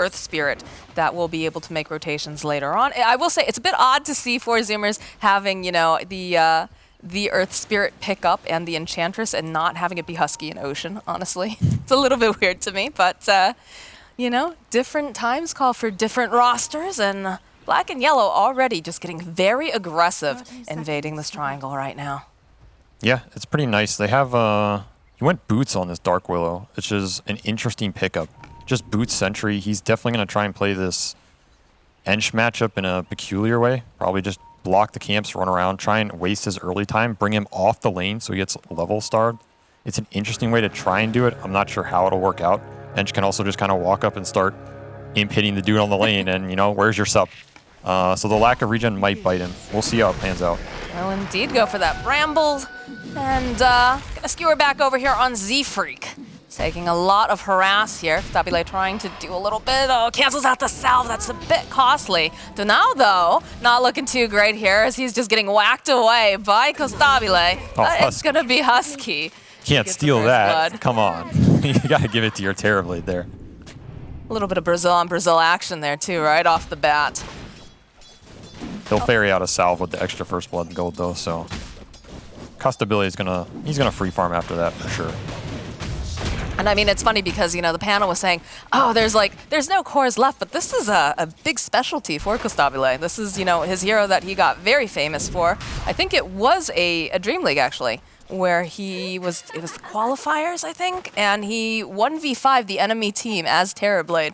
Earth Spirit that will be able to make rotations later on. I will say it's a bit odd to see 4Zoomers having, you know, the Earth Spirit pick up and the Enchantress and not having it be Husky and Ocean, honestly. It's a little bit weird to me, but, you know, different times call for different rosters, and Black and Yellow already just getting very aggressive invading this triangle right now. Yeah, it's pretty nice. They have, he went Boots on this Dark Willow, which is an interesting pickup. Just Boots Sentry. He's definitely going to try and play this Ench matchup in a peculiar way. Probably just block the camps, run around, try and waste his early time, bring him off the lane so he gets level starred. It's an interesting way to try and do it. I'm not sure how it'll work out. Ench can also just kind of walk up and start imp hitting the dude on the lane and, you know, where's your sup? So the lack of regen might bite him. We'll see how it pans out. Well, indeed, go for that Bramble. And gonna skewer back over here on Z-Freak. Taking a lot of harass here. Stabile trying to do a little bit. Oh, cancels out the salve. That's a bit costly. Now, though, not looking too great here as he's just getting whacked away by Costabile. It's gonna be Husky. Can't steal that. Blood. Come on. You gotta give it to your Terrorblade there. A little bit of Brazil on Brazil action there, too, right off the bat. He'll ferry out a salve with the extra first blood and gold, though, so Costabile is he's gonna free farm after that for sure. And I mean, it's funny because, you know, the panel was saying, oh, there's no cores left, but this is a big specialty for Costabile. This is, you know, his hero that he got very famous for. I think it was a Dream League, actually, where it was the qualifiers, I think, and he 1v5'd the enemy team as Terrorblade.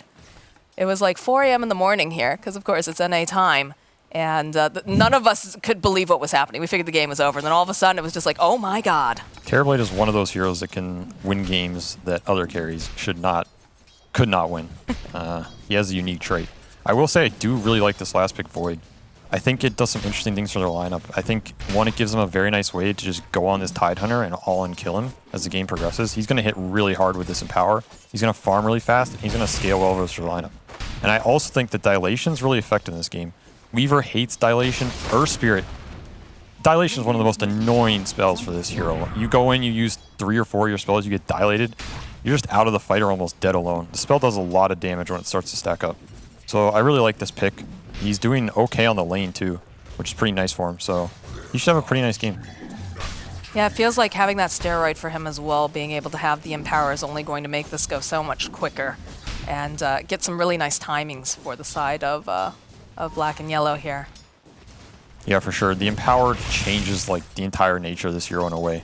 It was like 4 a.m. in the morning here, because of course it's NA time. And none of us could believe what was happening. We figured the game was over, and then all of a sudden it was just like, oh my god. Terrorblade is one of those heroes that can win games that other carries could not win. He has a unique trait. I will say I do really like this last pick, Void. I think it does some interesting things for their lineup. I think, one, it gives them a very nice way to just go on this Tide Hunter and all-in kill him as the game progresses. He's going to hit really hard with this Empower. He's going to farm really fast, and he's going to scale well versus their lineup. And I also think that Dilation's really effective in this game. Weaver hates Dilation. Earth Spirit. Dilation is one of the most annoying spells for this hero. You go in, you use 3 or 4 of your spells, you get dilated. You're just out of the fight or almost dead alone. The spell does a lot of damage when it starts to stack up. So I really like this pick. He's doing okay on the lane too, which is pretty nice for him. So he should have a pretty nice game. Yeah, it feels like having that steroid for him as well, being able to have the Empower is only going to make this go so much quicker and get some really nice timings for the side of Black and Yellow here. Yeah, for sure. The Empower changes like the entire nature of this hero in a way.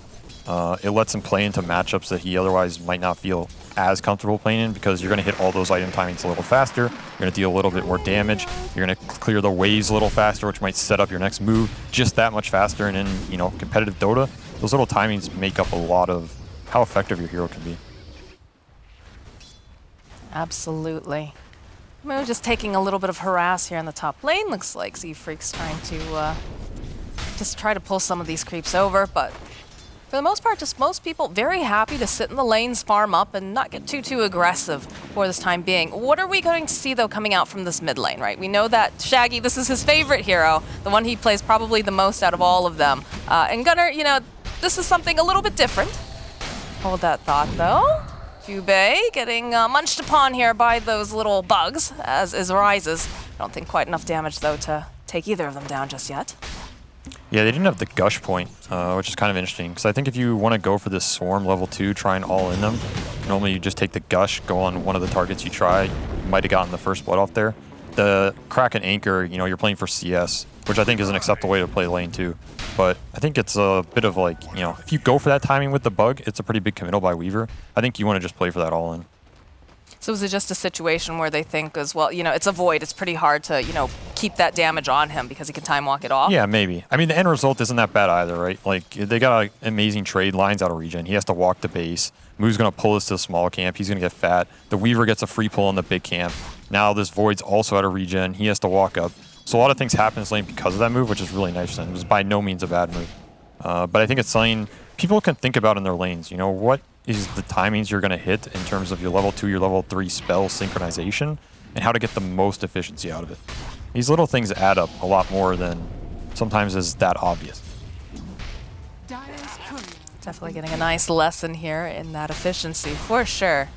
It lets him play into matchups that he otherwise might not feel as comfortable playing in, because you're going to hit all those item timings a little faster, you're going to deal a little bit more damage, you're going to clear the waves a little faster, which might set up your next move just that much faster. And in, you know, competitive Dota, those little timings make up a lot of how effective your hero can be. Absolutely. We're just taking a little bit of harass here in the top lane. Looks like Z-Freak's trying to just try to pull some of these creeps over, but for the most part, just most people very happy to sit in the lanes, farm up, and not get too aggressive for this time being. What are we going to see, though, coming out from this mid lane, right? We know that Shaggy, this is his favorite hero, the one he plays probably the most out of all of them. And Gunnar, you know, this is something a little bit different. Hold that thought, though. Jubei getting munched upon here by those little bugs as is rises. I don't think quite enough damage, though, to take either of them down just yet. Yeah, they didn't have the Gush point, which is kind of interesting, because I think if you want to go for this Swarm level 2, try and all in them, normally you just take the Gush, go on one of the targets you try. You might have gotten the first blood off there. The Kraken Anchor, you know, you're playing for CS, which I think is an acceptable way to play lane too. But I think it's a bit of like, you know, if you go for that timing with the bug, it's a pretty big committal by Weaver. I think you want to just play for that all in. So is it just a situation where they think as well, you know, it's a Void, it's pretty hard to, you know, keep that damage on him because he can time walk it off? Yeah, maybe. I mean, the end result isn't that bad either, right? Like, they got an amazing trade, lines out of regen. He has to walk the base. Moo's going to pull us to the small camp. He's going to get fat. The Weaver gets a free pull in the big camp. Now this Void's also out of regen. He has to walk up. So a lot of things happen in this lane because of that move, which is really nice. And it was by no means a bad move. But I think it's something people can think about in their lanes. You know, what is the timings you're going to hit in terms of your level 2, your level 3 spell synchronization, and how to get the most efficiency out of it. These little things add up a lot more than sometimes is that obvious. Definitely getting a nice lesson here in that efficiency, for sure.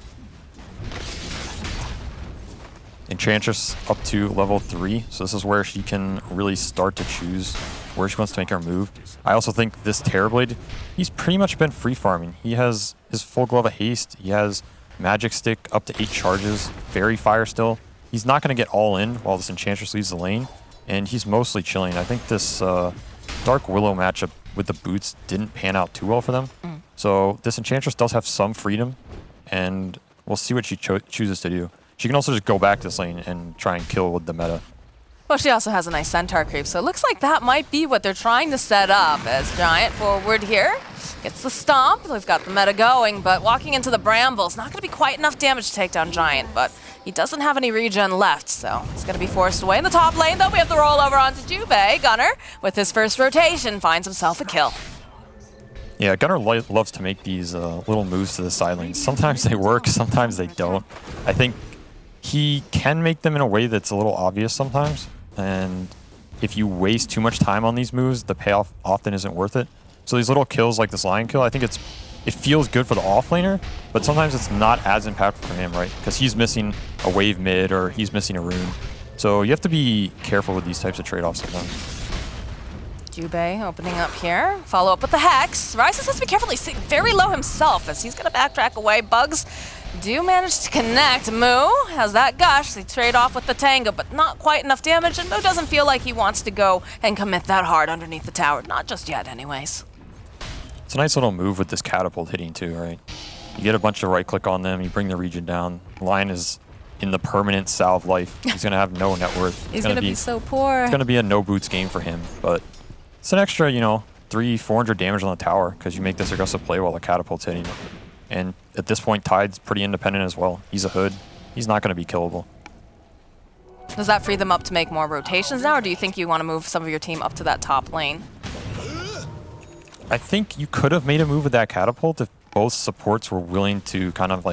Enchantress up to level 3, so this is where she can really start to choose where she wants to make her move. I also think this Terrorblade, he's pretty much been free farming. He has his full glove of haste, he has magic stick up to 8 charges, fairy fire still. He's not going to get all in while this Enchantress leaves the lane, and he's mostly chilling. I think this Dark Willow matchup with the boots didn't pan out too well for them. So this Enchantress does have some freedom, and we'll see what she chooses to do. She can also just go back to this lane and try and kill with the meta. Well, she also has a nice Centaur creep, so it looks like that might be what they're trying to set up as Giant forward here. Gets the stomp, they've got the meta going, but walking into the brambles, not going to be quite enough damage to take down Giant, but he doesn't have any regen left, so he's going to be forced away. In the top lane, though, we have the rollover onto Jubei. Gunnar, with his first rotation, finds himself a kill. Yeah, Gunnar loves to make these little moves to the side lanes. Sometimes they work, sometimes they don't. I think he can make them in a way that's a little obvious sometimes, and if you waste too much time on these moves, the payoff often isn't worth it. So these little kills like this lion kill, I think it feels good for the offlaner, but sometimes it's not as impactful for him, right? Because he's missing a wave mid or he's missing a rune. So you have to be careful with these types of trade-offs sometimes. Jubei opening up here. Follow up with the Hex. Rises has to be carefully very low himself as he's going to backtrack away. Bugs do manage to connect. Moo has that gush. They trade off with the Tango, but not quite enough damage, and Moo doesn't feel like he wants to go and commit that hard underneath the tower. Not just yet, anyways. It's a nice little move with this catapult hitting too, right? You get a bunch of right click on them, you bring the region down. Lion is in the permanent salve life. He's going to have no net worth. He's going to be so poor. It's going to be a no boots game for him, but it's an extra, 300-400 damage on the tower because you make this aggressive play while the catapult's hitting. And at this point, Tide's pretty independent as well. He's a hood. He's not going to be killable. Does that free them up to make more rotations now, or do you think you want to move some of your team up to that top lane? I think you could have made a move with that catapult if both supports were willing to kind of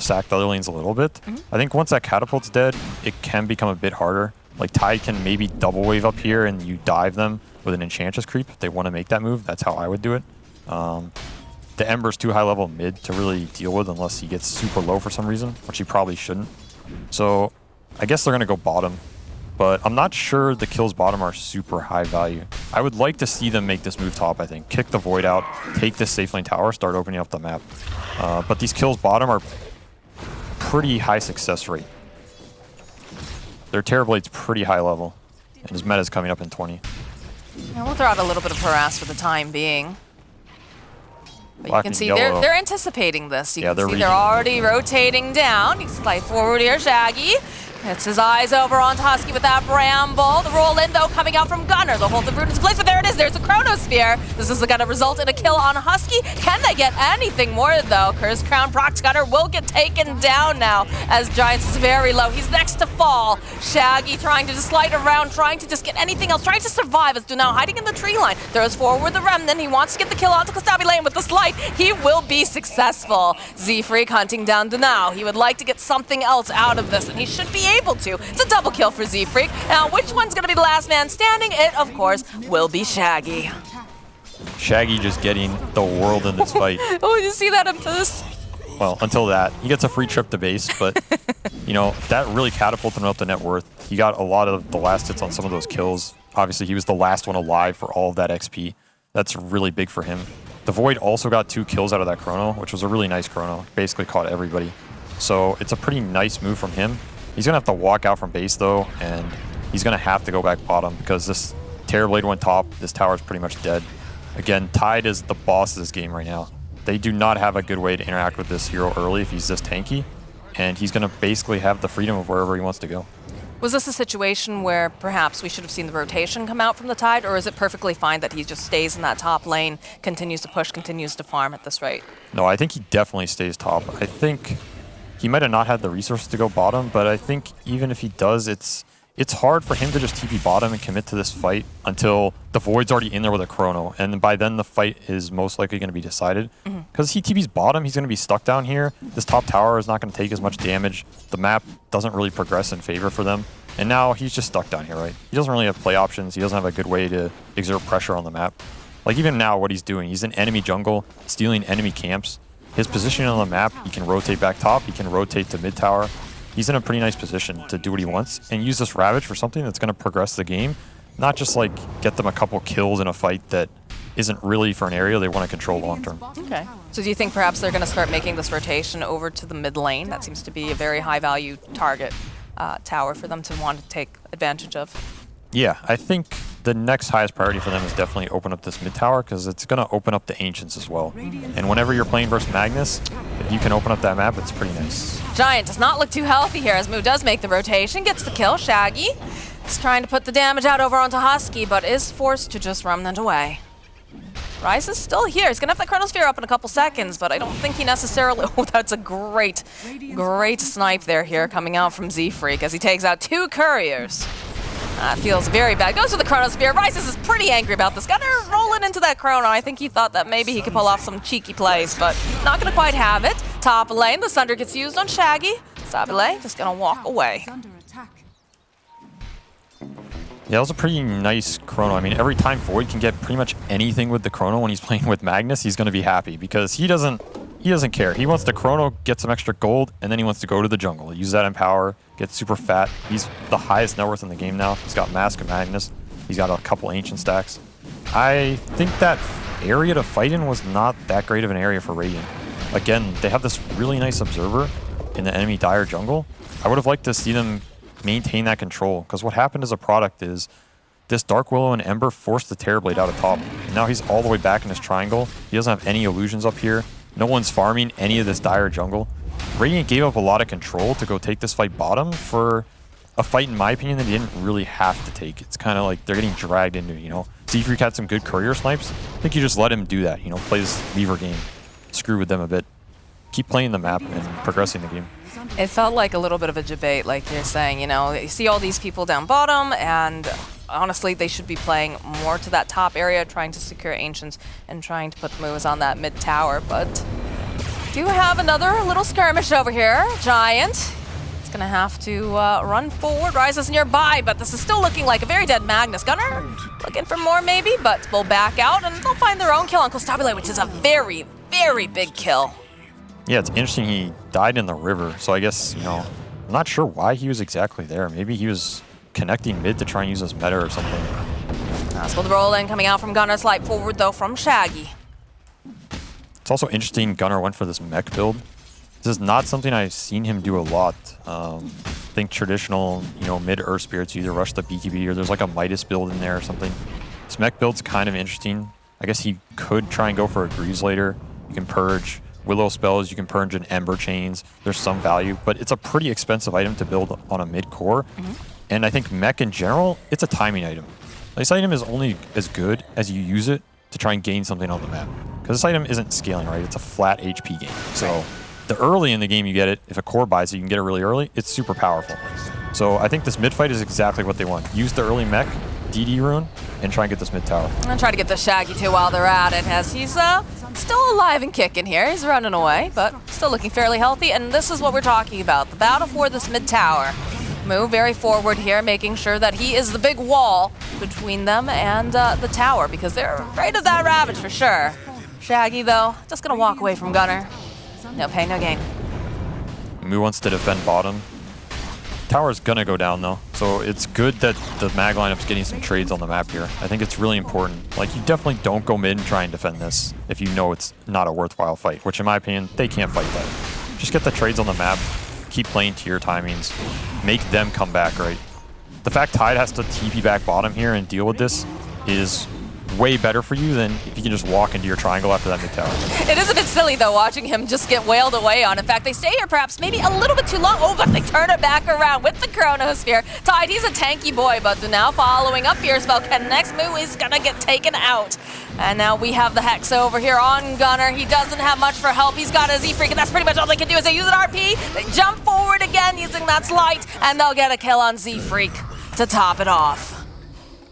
sack the other lanes a little bit. I think once that catapult's dead, it can become a bit harder. Like Tide can maybe double wave up here and you dive them with an Enchantress creep if they want to make that move. That's how I would do it. The Ember's too high level mid to really deal with unless he gets super low for some reason, which he probably shouldn't. So I guess they're going to go bottom. But I'm not sure the kills bottom are super high value. I would like to see them make this move top, I think. Kick the Void out, take this safe lane tower, start opening up the map. But these kills bottom are pretty high success rate. Their Terrorblade's pretty high level, and his meta's coming up in 20. Yeah, we'll throw out a little bit of harass for the time being. But Black you can and see yellow. they're anticipating this. You Yeah, can see they're already rotating down. He's slide forward here, Shaggy. Gets his eyes over onto Husky with that Bramble. The roll in, though, coming out from Gunnar. They'll hold the root into place, but there it is. There's a Chronosphere. This is going to result in a kill on Husky. Can they get anything more, though? Curse Crown Prox Gunnar will get taken down now as Giants is very low. He's next to fall. Shaggy trying to just slide around, trying to just get anything else, trying to survive as Dunao hiding in the tree line. Throws forward the Remnant. He wants to get the kill onto Kostabi lane with the slide. He will be successful. Z-Freak hunting down Dunao. He would like to get something else out of this, and he should be able to. It's a double kill for Z-Freak. Now, which one's going to be the last man standing? It, of course, will be Shaggy. Shaggy just getting the world in this fight. Oh, you see that Impetus? Well, until that. He gets a free trip to base, but, that really catapulted him up to net worth. He got a lot of the last hits on some of those kills. Obviously, he was the last one alive for all of that XP. That's really big for him. The Void also got 2 kills out of that Chrono, which was a really nice Chrono. Basically caught everybody. So it's a pretty nice move from him. He's going to have to walk out from base, though, and he's going to have to go back bottom because this Terrorblade went top. This tower is pretty much dead. Again, Tide is the boss of this game right now. They do not have a good way to interact with this hero early if he's this tanky, and he's going to basically have the freedom of wherever he wants to go. Was this a situation where perhaps we should have seen the rotation come out from the Tide, or is it perfectly fine that he just stays in that top lane, continues to push, continues to farm at this rate? No, I think he definitely stays top. I think he might have not had the resources to go bottom, but I think even if he does, it's hard for him to just TP bottom and commit to this fight until the Void's already in there with a Chrono, and by then the fight is most likely going to be decided. Because he TP's bottom, he's going to be stuck down here. This top tower is not going to take as much damage. The map doesn't really progress in favor for them, and now he's just stuck down here, right? He doesn't really have play options. He doesn't have a good way to exert pressure on the map. Like even now, what he's doing, he's in enemy jungle, stealing enemy camps. His position on the map, he can rotate back top, he can rotate to mid tower. he's in a pretty nice position to do what he wants and use this Ravage for something that's going to progress the game, not just like get them a couple kills in a fight that isn't really for an area they want to control long term. Okay. So do you think perhaps they're going to start making this rotation over to the mid lane? That seems to be a very high value target tower for them to want to take advantage of. Yeah, I think the next highest priority for them is definitely open up this mid tower because it's going to open up the Ancients as well. And whenever you're playing versus Magnus, if you can open up that map, it's pretty nice. Giant does not look too healthy here as Moo does make the rotation, gets the kill. Shaggy is trying to put the damage out over onto Husky, but is forced to just remnant away. Ryze is still here. He's going to have the Chronosphere up in a couple seconds, but I don't think he necessarily... Oh, that's a great snipe there here coming out from Z-Freak as he takes out 2 couriers. Feels very bad. Goes to the Chronosphere. Ryze is pretty angry about this. Gunner rolling into that Chrono. I think he thought that maybe he could pull off some cheeky plays, but not going to quite have it. Top lane, the Sunder gets used on Shaggy. Stabile just going to walk away. Yeah, that was a pretty nice Chrono. I mean, every time Void can get pretty much anything with the Chrono when he's playing with Magnus, he's going to be happy because he doesn't care. He wants the Chrono, get some extra gold, and then he wants to go to the jungle. Use that in power, get super fat. He's the highest net worth in the game now. He's got Mask of Magnus. He's got a couple Ancient stacks. I think that area to fight in was not that great of an area for Radiant. Again, they have this really nice Observer in the enemy Dire jungle. I would have liked to see them maintain that control, because what happened as a product is this Dark Willow and Ember forced the Terrorblade out of top. And now he's all the way back in his triangle. He doesn't have any illusions up here. No one's farming any of this Dire jungle. Radiant gave up a lot of control to go take this fight bottom for a fight, in my opinion, that he didn't really have to take. It's kind of like they're getting dragged into, you know. Z-Freak had some good courier snipes. I think you just let him do that, you know, play this lever game. Screw with them a bit. Keep playing the map and progressing the game. It felt like a little bit of a debate, like you're saying, you know, you see all these people down bottom, and honestly, they should be playing more to that top area, trying to secure Ancients and trying to put moves on that mid tower, but do have another little skirmish over here. Giant is going to have to run forward. Ryze is nearby, but this is still looking like a very dead Magnus. Gunner looking for more maybe, but will back out, and they'll find their own kill on Constabile, which is a very, very big kill. Yeah, it's interesting he died in the river, so I guess, you know, I'm not sure why he was exactly there. Maybe he was connecting mid to try and use his meta or something. That's with the roll in coming out from Gunner. Slight forward though from Shaggy. It's also interesting Gunner went for this mech build. This is not something I've seen him do a lot. I think traditional, you know, mid Earth Spirits, you either rush the BKB or there's like a Midas build in there or something. This mech build's kind of interesting. I guess he could try and go for a Greaves later. You can purge Willow spells, you can purge in Ember chains. There's some value, but it's a pretty expensive item to build on a mid core. And I think mech in general, it's a timing item. This item is only as good as you use it to try and gain something on the map. Because this item isn't scaling, right? It's a flat HP game. So the early in the game you get it, if a core buys it, you can get it really early, it's super powerful. So I think this mid fight is exactly what they want. Use the early mech, DD rune, and try and get this mid tower. I'm gonna try to get the Shaggy too while they're at it, as he's still alive and kicking here. He's running away, but still looking fairly healthy, and this is what we're talking about. The battle for this mid tower. Move very forward here, making sure that he is the big wall between them and the tower, because they're afraid of that Ravage for sure. Shaggy, though, just gonna walk away from Gunner. No pain, no gain. Mu wants to defend bottom. Tower's gonna go down though, so it's good that the mag lineup's getting some trades on the map here. I think it's really important. Like, you definitely don't go mid and try and defend this if you know it's not a worthwhile fight, which in my opinion, they can't fight that. Just get the trades on the map, keep playing to your timings, make them come back, right? The fact Tide has to TP back bottom here and deal with this is way better for you than if you can just walk into your triangle after that mid tower. It is a bit silly though, watching him just get wailed away on. In fact, they stay here perhaps maybe a little bit too long. Oh, but they turn it back around with the Chronosphere. Tide, he's a tanky boy, but now following up Fear Spell, next move is gonna get taken out. And now we have the Hex over here on Gunner. He doesn't have much for help. He's got a Z-Freak, and that's pretty much all they can do is they use an RP. They jump forward again using that Slight, and they'll get a kill on Z-Freak to top it off.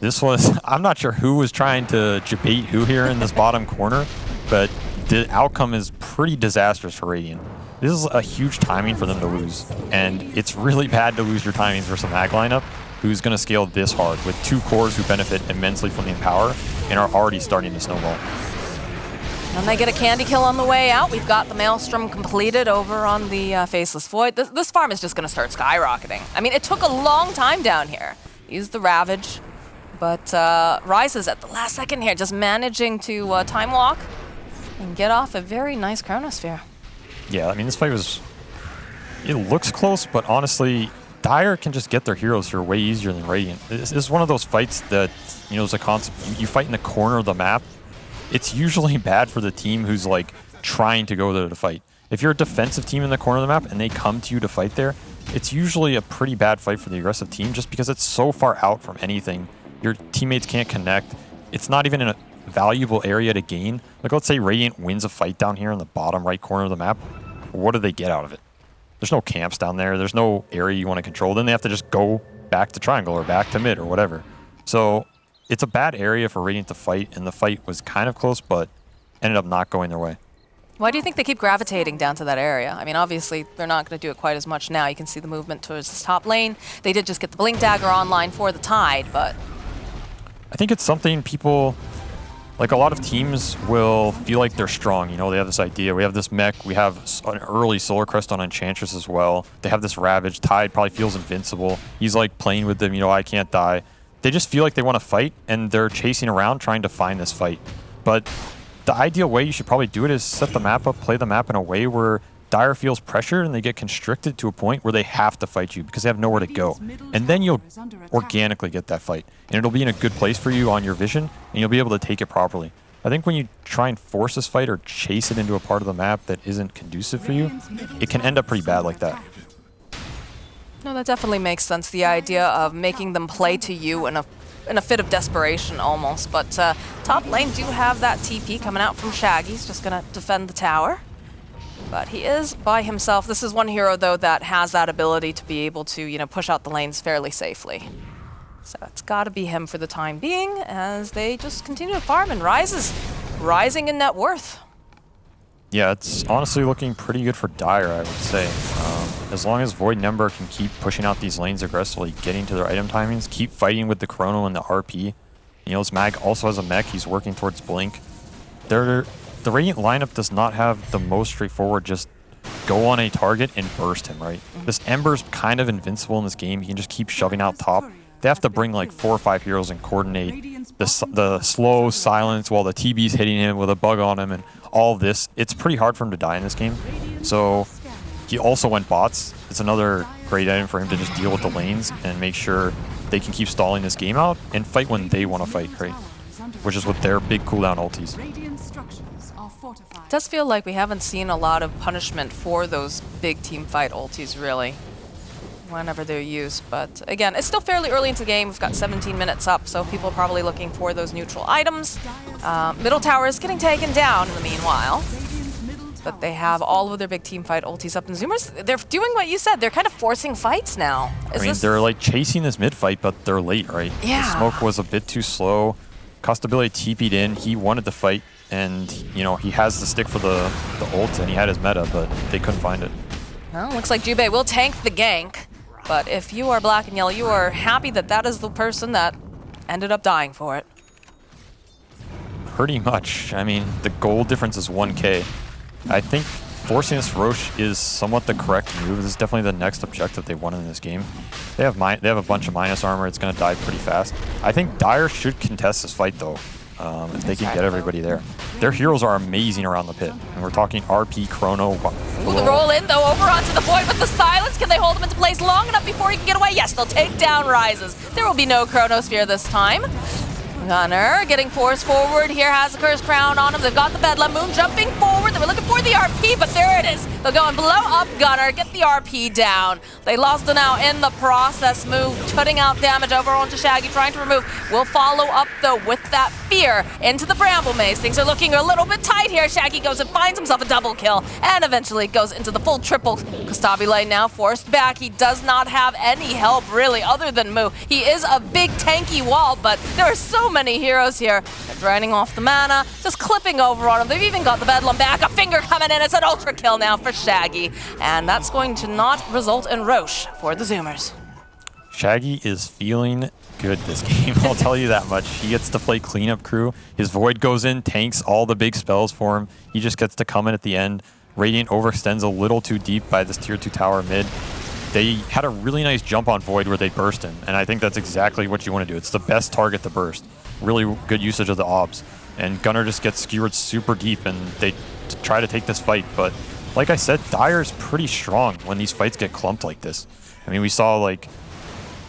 This was, I'm not sure who was trying to debate who here in this bottom corner, but the outcome is pretty disastrous for Radiant. This is a huge timing for them to lose, and it's really bad to lose your timings versus a mag lineup who's going to scale this hard with 2 cores who benefit immensely from the Empower and are already starting to snowball. And they get a candy kill on the way out. We've got the Maelstrom completed over on the Faceless Void. This farm is just going to start skyrocketing. I mean, it took a long time down here. Used the Ravage, but Rises at the last second here, just managing to time walk and get off a very nice Chronosphere. Yeah, I mean, this fight was... It looks close, but honestly, Dire can just get their heroes here way easier than Radiant. This is one of those fights that, you know, there's a concept. You fight in the corner of the map. It's usually bad for the team who's, like, trying to go there to fight. If you're a defensive team in the corner of the map and they come to you to fight there, it's usually a pretty bad fight for the aggressive team just because it's so far out from anything. Your teammates can't connect. It's not even in a valuable area to gain. Like, let's say Radiant wins a fight down here in the bottom right corner of the map. What do they get out of it? There's no camps down there. There's no area you want to control. Then they have to just go back to triangle or back to mid or whatever. So it's a bad area for Radiant to fight, and the fight was kind of close, but ended up not going their way. Why do you think they keep gravitating down to that area? I mean, obviously, they're not going to do it quite as much now. You can see the movement towards the top lane. They did just get the Blink Dagger online for the Tide, but... I think it's something people... Like, a lot of teams will feel like they're strong. You know, they have this idea. We have this mech. We have an early Solar Crest on Enchantress as well. They have this Ravage. Tide probably feels invincible. He's, like, playing with them. You know, I can't die. They just feel like they want to fight, and they're chasing around trying to find this fight. But the ideal way you should probably do it is set the map up, play the map in a way where Dire feels pressured and they get constricted to a point where they have to fight you because they have nowhere to go. And then you'll organically get that fight. And it'll be in a good place for you on your vision, and you'll be able to take it properly. I think when you try and force this fight or chase it into a part of the map that isn't conducive for you, it can end up pretty bad like that. No, that definitely makes sense. The idea of making them play to you in a fit of desperation almost. But top lane do have that TP coming out from Shaggy. He's just going to defend the tower. But he is by himself. This is one hero, though, that has that ability to be able to, you know, push out the lanes fairly safely. So it's got to be him for the time being as they just continue to farm and Rises rising in net worth. Yeah, it's honestly looking pretty good for Dire, I would say. As long as Void Number can keep pushing out these lanes aggressively, getting to their item timings, keep fighting with the Chrono and the RP. You know, his Mag also has a mech. He's working towards Blink. The Radiant lineup does not have the most straightforward just go on a target and burst him, right? This Ember's kind of invincible in this game. He can just keep shoving out top. They have to bring like 4 or 5 heroes and coordinate the slow silence while the TB's hitting him with a bug on him and all of this. It's pretty hard for him to die in this game. So he also went bots. It's another great item for him to just deal with the lanes and make sure they can keep stalling this game out and fight when they want to fight, right? Which is with their big cooldown ultis. It does feel like we haven't seen a lot of punishment for those big team fight ultis, really, whenever they're used. But again, it's still fairly early into the game. We've got 17 minutes up, so people are probably looking for those neutral items. Middle tower is getting taken down in the meanwhile. But they have all of their big team fight ultis up. And Zoomers, they're doing what you said. They're kind of forcing fights now. I mean, they're like chasing this mid fight, but they're late, right? Yeah. The smoke was a bit too slow. Costability TP'd in. He wanted to fight. And, you know, he has the stick for the ult, and he had his meta, but they couldn't find it. Well, looks like Jubei will tank the gank. But if you are black and yellow, you are happy that that is the person that ended up dying for it. Pretty much. I mean, the gold difference is 1k. I think forcing this Roche is somewhat the correct move. This is definitely the next objective they want in this game. They have a bunch of minus armor. It's going to die pretty fast. I think Dire should contest this fight, though. If they can get everybody there. Their heroes are amazing around the pit. And we're talking RP, Chrono. Ooh, the roll in, though, over onto the Void with the silence. Can they hold him into place long enough before he can get away? Yes, they'll take down Rises. There will be no Chronosphere this time. Gunner getting forced forward. Here has the Curse Crown on him. They've got the Bedlam Moon jumping forward. They were looking for the RP, but there it is. They'll go and blow up Gunner, get the RP down. They lost it now in the process. Move, putting out damage over onto Shaggy, trying to remove. Will follow up, though, with that fear into the Bramble Maze. Things are looking a little bit tight here. Shaggy goes and finds himself a double kill, and eventually goes into the full triple. Kostabile now forced back. He does not have any help, really, other than Moo. He is a big tanky wall, but there are so many heroes here. They're draining off the mana, just clipping over on him. They've even got the Bedlam back. A finger coming in. It's an ultra kill now for Shaggy, and that's going to not result in Roche for the Zoomers. Shaggy is feeling good this game, I'll tell you that much. He gets to play cleanup crew. His Void goes in, tanks all the big spells for him. He just gets to come in at the end. Radiant overextends a little too deep by this tier 2 tower mid. They had a really nice jump on Void where they burst him, and I think that's exactly what you want to do. It's the best target to burst. Really good usage of the obs. And Gunnar just gets skewered super deep, and they try to take this fight. But like I said, Dire's pretty strong when these fights get clumped like this. I mean, we saw like,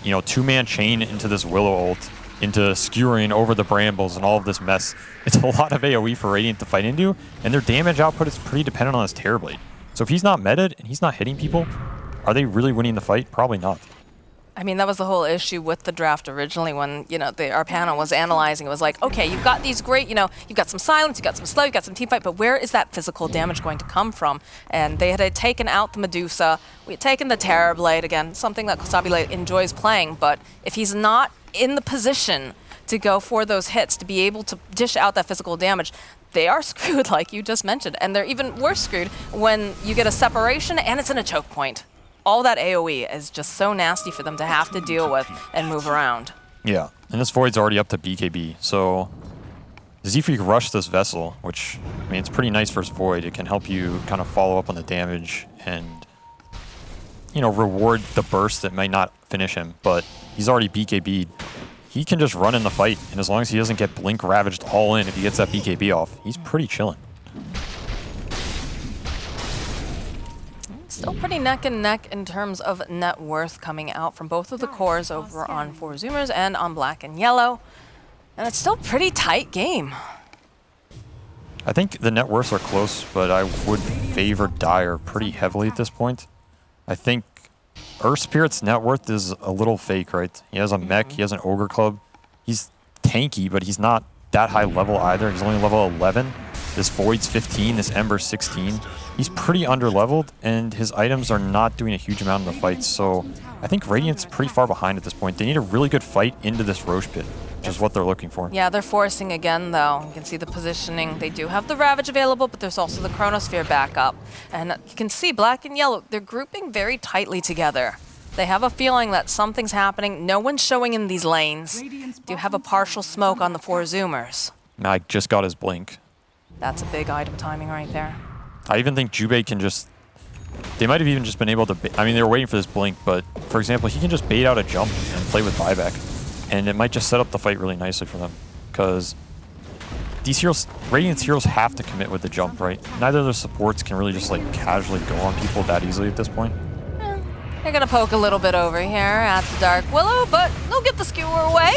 you know, two-man chain into this Willow ult, into skewering over the brambles and all of this mess. It's a lot of AoE for Radiant to fight into, and their damage output is pretty dependent on his Terrorblade. So if he's not meted and he's not hitting people, are they really winning the fight? Probably not. I mean, that was the whole issue with the draft originally when, you know, our panel was analyzing. It was like, okay, you've got these great, you know, you've got some silence, you've got some slow, you've got some team fight, but where is that physical damage going to come from? And they had taken out the Medusa. We had taken the Terrorblade, again, something that Kostabile enjoys playing, but if he's not in the position to go for those hits, to be able to dish out that physical damage, they are screwed, like you just mentioned. And they're even worse screwed when you get a separation and it's in a choke point. All that AoE is just so nasty for them to have to deal with and move around. Yeah, and this Void's already up to BKB, so Z-Freak rushed this Vessel, which, I mean, it's pretty nice for his Void. It can help you kind of follow up on the damage and, you know, reward the burst that might not finish him, but he's already BKB'd. He can just run in the fight, and as long as he doesn't get Blink Ravaged all in, if he gets that BKB off, he's pretty chilling. Still pretty neck and neck in terms of net worth coming out from both of the cores over on 4 Zoomers and on Black and Yellow. And it's still a pretty tight game. I think the net worths are close, but I would favor Dire pretty heavily at this point. I think Earth Spirit's net worth is a little fake, right? He has a mech, he has an Ogre Club. He's tanky, but he's not that high level either. He's only level 11. This Void's 15, this Ember's 16. He's pretty underleveled, and his items are not doing a huge amount in the fight, so I think Radiant's pretty far behind at this point. They need a really good fight into this Roche Pit, which is what they're looking for. Yeah, they're forcing again, though. You can see the positioning. They do have the Ravage available, but there's also the Chronosphere backup. And you can see Black and Yellow, they're grouping very tightly together. They have a feeling that something's happening. No one's showing in these lanes. Do have a partial smoke on the 4 Zoomers. Mag just got his Blink. That's a big item timing right there. I even think Jubei can just... They might have even just been able to... I mean, they were waiting for this Blink, but for example, he can just bait out a jump and play with buyback. And it might just set up the fight really nicely for them. Because these heroes, Radiant's heroes have to commit with the jump, right? Neither of their supports can really just like casually go on people that easily at this point. They're gonna poke a little bit over here at the Dark Willow, but they'll get the skewer away.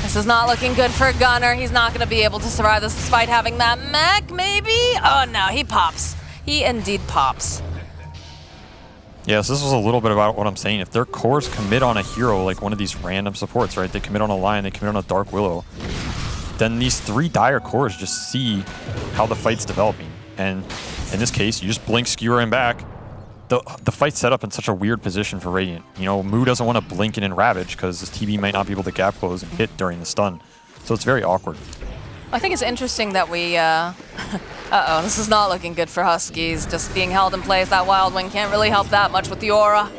This is not looking good for Gunnar. He's not gonna be able to survive this despite having that mech, maybe? Oh no, he pops. He indeed pops. Yes, this was a little bit about what I'm saying. If their cores commit on a hero, like one of these random supports, right? They commit on a Lion, they commit on a Dark Willow, then these 3 Dire cores just see how the fight's developing. And in this case, you just blink, skewer him back. The fight's set up in such a weird position for Radiant. You know, Moo doesn't want to blink in and Ravage because his TB might not be able to gap close and hit during the stun. So it's very awkward. I think it's interesting that we, uh-oh, this is not looking good for Huskies. Just being held in place, that Wild Wing can't really help that much with the aura.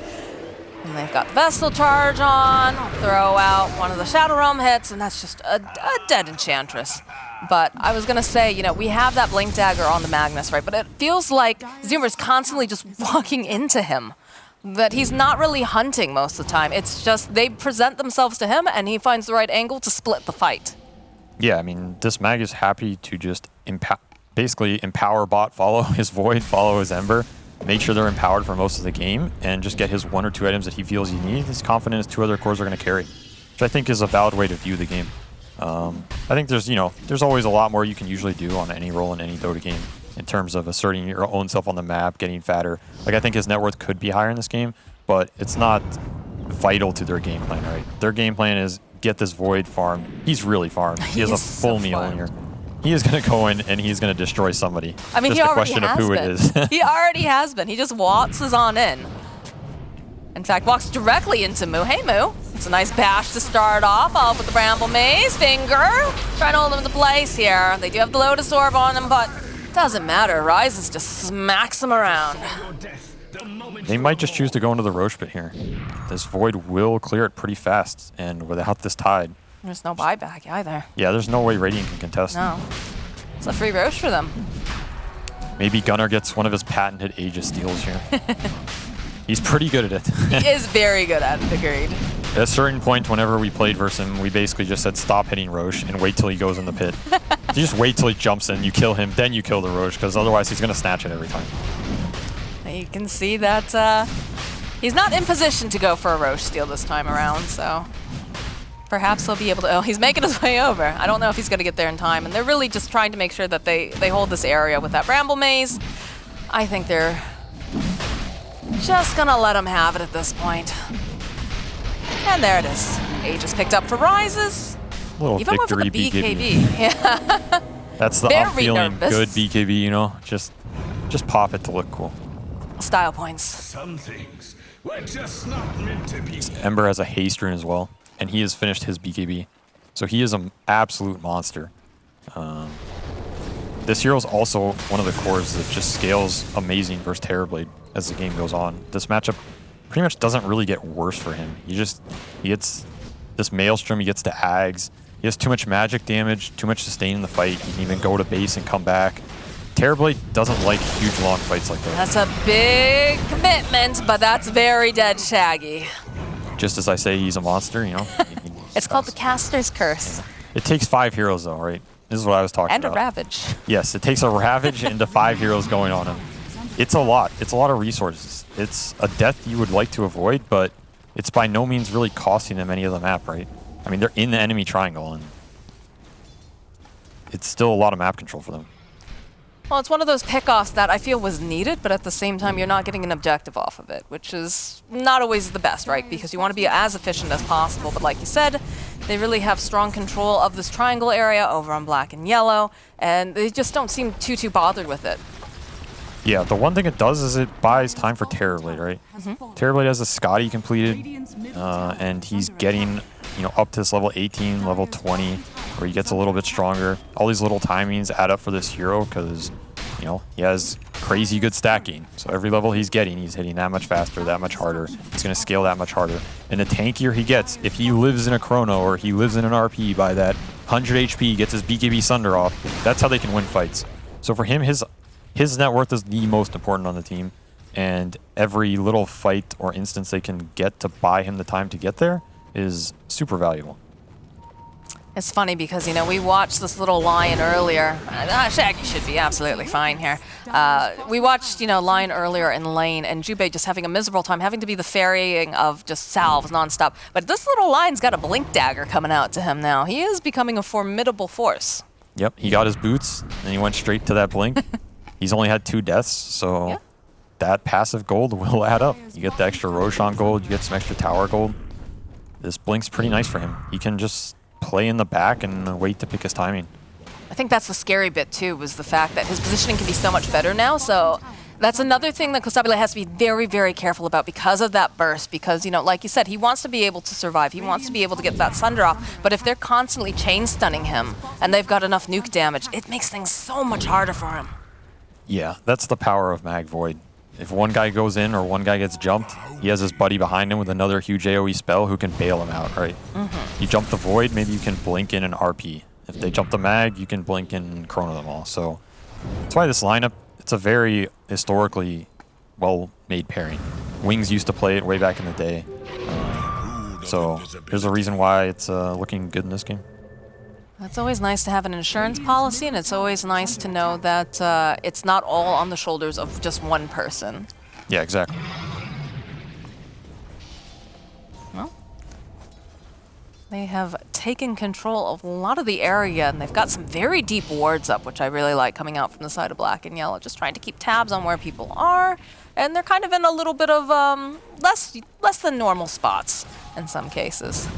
And they've got Vestal Charge on, throw out one of the Shadow Realm hits, and that's just a dead Enchantress. But I was gonna say, you know, we have that Blink Dagger on the Magnus, right? But it feels like Zoomer's constantly just walking into him. That he's not really hunting most of the time. It's just they present themselves to him, and he finds the right angle to split the fight. Yeah, I mean, this Mag is happy to just basically empower bot, follow his Void, follow his Ember, make sure they're empowered for most of the game, and just get his 1 or 2 items that he feels he needs. He's confident his 2 other cores are going to carry, which I think is a valid way to view the game. I think there's, you know, there's always a lot more you can usually do on any role in any Dota game in terms of asserting your own self on the map, getting fatter. Like, I think his net worth could be higher in this game, but it's not vital to their game plan, right? Their game plan is get this Void farm. He's really farmed. He has a full meal in here. He is going to go in and he's going to destroy somebody. I mean, just he a already question has of who been. it is. He already has been. He just waltzes on in. In fact, walks directly into Moo. Hey, Moo. It's a nice bash to start off. Up with the Bramble Maze. Finger. Trying to hold him into place here. They do have the Lotus Orb on him, but it doesn't matter. Rises just smacks him around. They might just choose to go into the Roche pit here. This Void will clear it pretty fast, and without this tide... There's no buyback either. Yeah, there's no way Radiant can contest. No. It's a free Roche for them. Maybe Gunnar gets one of his patented Aegis steals here. He's pretty good at it. He is very good at it, agreed. At a certain point, whenever we played versus him, we basically just said stop hitting Roche and wait till he goes in the pit. You just wait till he jumps in, you kill him, then you kill the Roche, because otherwise he's going to snatch it every time. You can see that he's not in position to go for a Roche steal this time around, so perhaps he'll be able to... Oh, he's making his way over. I don't know if he's going to get there in time, and they're really just trying to make sure that they hold this area with that Bramble Maze. I think they're just going to let him have it at this point. And there it is. Aegis picked up for Rises. Little Even victory with the BKB. Yeah. That's the Very I'm feeling nervous. good BKB, you know? Just pop it to look cool. Style points. Some things were just not meant to be. Ember has a haste rune as well, and he has finished his BKB. So he is an absolute monster. This hero is also one of the cores that just scales amazing versus Terrorblade as the game goes on. This matchup pretty much doesn't really get worse for him. He gets this Maelstrom, he gets the Ags. He has too much magic damage, too much sustain in the fight. He can even go to base and come back. Terrorblade doesn't like huge long fights like that. That's a big commitment, but that's very dead Shaggy. Just as I say he's a monster, you know? It's called the Caster's Curse. It takes 5 heroes though, right? This is what I was talking And about. a Ravage. Yes, it takes a Ravage into 5 heroes going on him. It's a lot. It's a lot of resources. It's a death you would like to avoid, but it's by no means really costing them any of the map, right? I mean, they're in the enemy triangle, and it's still a lot of map control for them. Well, it's one of those pickoffs that I feel was needed, but at the same time, you're not getting an objective off of it, which is not always the best, right? Because you want to be as efficient as possible. But like you said, they really have strong control of this triangle area over on black and yellow, and they just don't seem too bothered with it. Yeah, the one thing it does is it buys time for Terrorblade, right? Terrorblade has a Scotty completed, and he's getting, you know, up to this level 18, level 20, where he gets a little bit stronger. All these little timings add up for this hero because, you know, he has crazy good stacking. So every level he's getting, he's hitting that much faster, that much harder. He's going to scale that much harder. And the tankier he gets, if he lives in a chrono or he lives in an RP by that 100 HP, gets his BKB Sunder off, that's how they can win fights. So for him, his net worth is the most important on the team. And every little fight or instance they can get to buy him the time to get there is super valuable. It's funny because, you know, we watched this little Lion earlier. Shaggy should be absolutely fine here. We watched, you know, Lion earlier in lane, and Jubei just having a miserable time, having to be the ferrying of just salves nonstop. But this little Lion's got a blink dagger coming out to him now. He is becoming a formidable force. Yep, he got his boots, and he went straight to that blink. He's only had 2 deaths, so Yep. that passive gold will add up. You get the extra Roshan gold, you get some extra tower gold. This blink's pretty nice for him. He can just play in the back and wait to pick his timing. I think that's the scary bit too, was the fact that his positioning can be so much better now. So that's another thing that Kostabile has to be very, very careful about because of that burst. Because, you know, like you said, he wants to be able to survive. He wants to be able to get that Sunder off. But if they're constantly chain stunning him and they've got enough nuke damage, it makes things so much harder for him. Yeah, that's the power of Mag Void. If one guy goes in or one guy gets jumped, he has his buddy behind him with another huge AoE spell who can bail him out, right? You jump the Void, maybe you can blink in an RP. If they jump the Mag, you can blink in Chrono them all. So that's why this lineup, it's a very historically well-made pairing. Wings used to play it way back in the day. So there's a reason why it's looking good in this game. It's always nice to have an insurance policy, and it's always nice to know that it's not all on the shoulders of just one person. Yeah, exactly. Well, they have taken control of a lot of the area, and they've got some very deep wards up, which I really like coming out from the side of black and yellow, just trying to keep tabs on where people are. And they're kind of in a little bit of less than normal spots in some cases.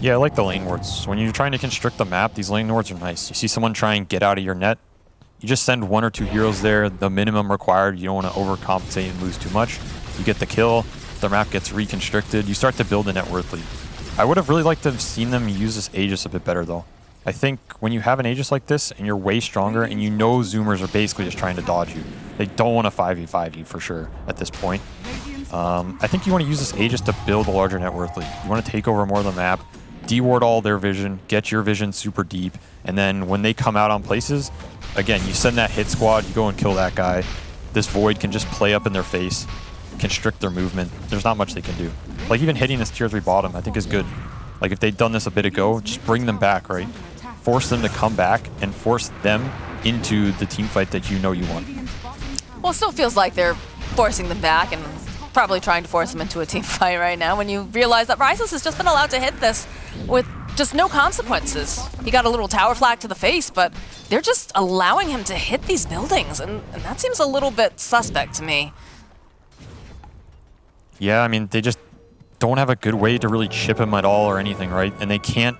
Yeah, I like the lane wards. When you're trying to constrict the map, these lane wards are nice. You see someone try and get out of your net, you just send 1 or 2 heroes there, the minimum required. You don't want to overcompensate and lose too much. You get the kill, the map gets reconstricted, you start to build a net worth lead. I would have really liked to have seen them use this Aegis a bit better though. I think when you have an Aegis like this and you're way stronger and you know Zoomers are basically just trying to dodge you, They don't want to 5v5 you for sure at this point. I think you want to use this Aegis to build a larger net worth lead. You want to take over more of the map, deward all their vision, get your vision super deep, and then when they come out on places, again, you send that hit squad, you go and kill that guy. This Void can just play up in their face, constrict their movement. There's not much they can do. Like even hitting this tier 3 bottom, I think is good. Like if they'd done this a bit ago, just bring them back, right? Force them to come back and force them into the team fight that you know you want. Well, it still feels like they're forcing them back and probably trying to force them into a team fight right now when you realize that Rises has just been allowed to hit this with just no consequences. He got a little tower flag to the face, but they're just allowing him to hit these buildings, and that seems a little bit suspect to me. Yeah, I mean, they just don't have a good way to really chip him at all or anything, right? And they can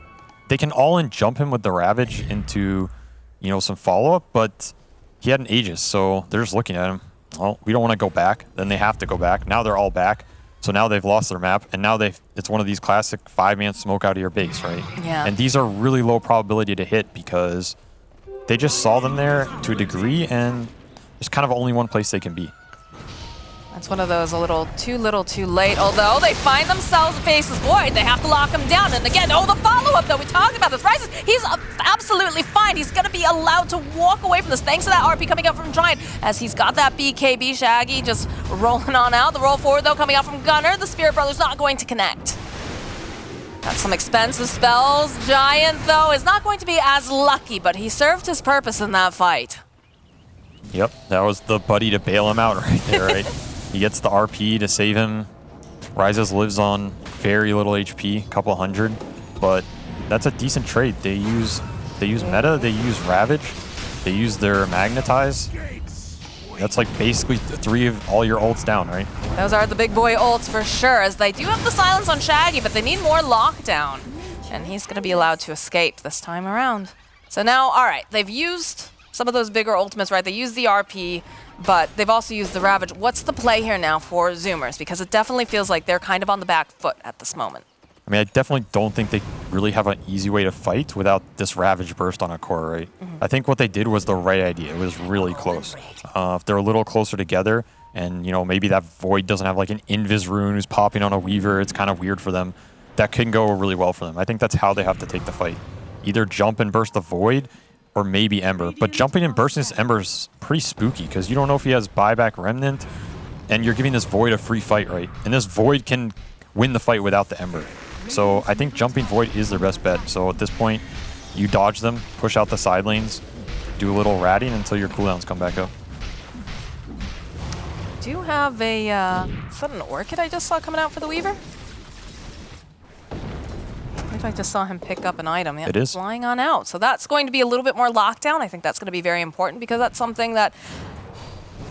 all-in jump him with the Ravage into, you know, some follow-up, but he had an Aegis, so they're just looking at him. Well, we don't want to go back. Then they have to go back. Now they're all back. So now they've lost their map, and now it's one of these classic 5-man smoke out of your base, right? Yeah. And these are really low probability to hit because they just saw them there to a degree, and there's kind of only one place they can be. That's one of those a little too late, although they find themselves faces Void. They have to lock him down. And again, oh, the follow-up, though. We talked about this. Rises, he's absolutely fine. He's going to be allowed to walk away from this thanks to that RP coming out from Giant, as he's got that BKB Shaggy just rolling on out. The roll forward, though, coming out from Gunner. The Spirit Brother's not going to connect. Got some expensive spells. Giant, though, is not going to be as lucky, but he served his purpose in that fight. Yep, that was the buddy to bail him out right there, right? He gets the RP to save him. Rises lives on very little HP, couple hundred, but that's a decent trade. They use meta, they use Ravage, they use their Magnetize. That's like basically 3 of all your ults down, right? Those are the big boy ults for sure, as they do have the silence on Shaggy, but they need more lockdown. And he's going to be allowed to escape this time around. So now, all right, they've used some of those bigger ultimates, right? They used the RP, but they've also used the Ravage. What's the play here now for Zoomers? Because it definitely feels like they're kind of on the back foot at this moment. I mean, I definitely don't think they really have an easy way to fight without this Ravage burst on a core, right? I think what they did was the right idea. It was really close. If they're a little closer together, and you know maybe that Void doesn't have like an Invis rune who's popping on a Weaver, it's kind of weird for them. That can go really well for them. I think that's how they have to take the fight. Either jump and burst the Void, or maybe Ember. But jumping and bursting this Ember is pretty spooky because you don't know if he has buyback Remnant, and you're giving this Void a free fight, right? And this Void can win the fight without the Ember. So I think jumping Void is their best bet. So at this point, you dodge them, push out the side lanes, do a little ratting until your cooldowns come back up. Do you have a, is that an Orchid I just saw coming out for the Weaver? I think I just saw him pick up an item. Yep, it is. Flying on out. So that's going to be a little bit more lockdown. I think that's going to be very important because that's something that